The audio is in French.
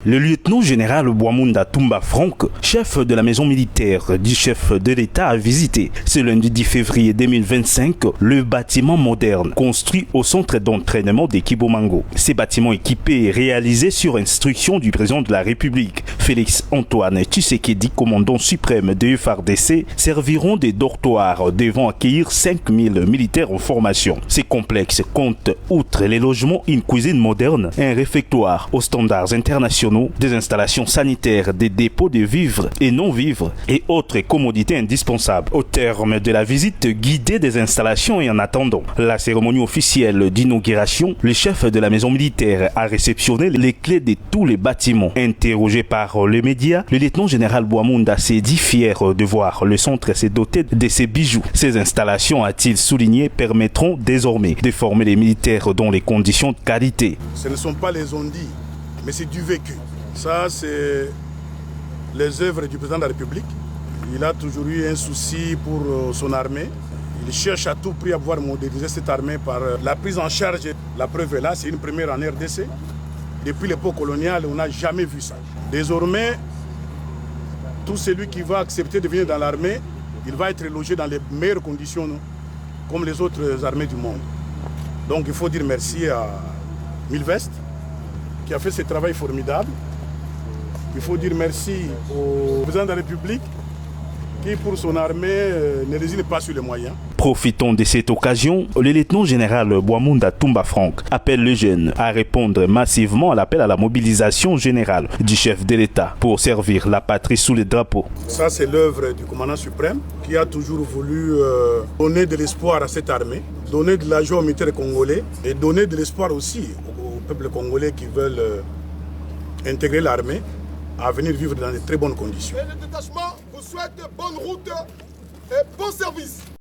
Le lieutenant-général Bouamounda Toumba Franck, chef de la maison militaire du chef de l'État, a visité ce lundi 10 février 2025 le bâtiment moderne construit au centre d'entraînement des Kibomango. Ces bâtiments équipés et réalisés sur instruction du président de la République, Félix Antoine Tshisekedi, commandant suprême de FARDC, serviront de dortoirs devant accueillir 5000 militaires en formation. Ces complexes comptent, outre les logements, une cuisine moderne, un réfectoire aux standards internationaux, des installations sanitaires, des dépôts de vivres et non-vivres et autres commodités indispensables. Au terme de la visite guidée des installations et en attendant la cérémonie officielle d'inauguration, le chef de la maison militaire a réceptionné les clés de tous les bâtiments. Interrogé par les médias, le lieutenant-général Bouamounda s'est dit fier de voir le centre se doter de ces bijoux. Ces installations, a-t-il souligné, permettront désormais de former les militaires dans les conditions de qualité. Ce ne sont pas les ondits, mais c'est du vécu. Ça, c'est les œuvres du président de la République. Il a toujours eu un souci pour son armée. Il cherche à tout prix à pouvoir moderniser cette armée par la prise en charge. La preuve est là, c'est une première en RDC. Depuis l'époque coloniale, on n'a jamais vu ça. Désormais, tout celui qui va accepter de venir dans l'armée, il va être logé dans les meilleures conditions, comme les autres armées du monde. Donc il faut dire merci à Milvest, qui a fait ce travail formidable. Il faut dire merci au président de la République qui, pour son armée, ne résine pas sur les moyens. Profitons de cette occasion, le lieutenant-général Bouamounda Toumba Franck appelle les jeunes à répondre massivement à l'appel à la mobilisation générale du chef de l'État pour servir la patrie sous les drapeaux. Ça, c'est l'œuvre du commandant suprême qui a toujours voulu donner de l'espoir à cette armée, donner de la joie aux militaires congolais et donner de l'espoir aussi au peuple congolais qui veulent intégrer l'armée à venir vivre dans de très bonnes conditions. Et le détachement vous souhaite bonne route et bon service.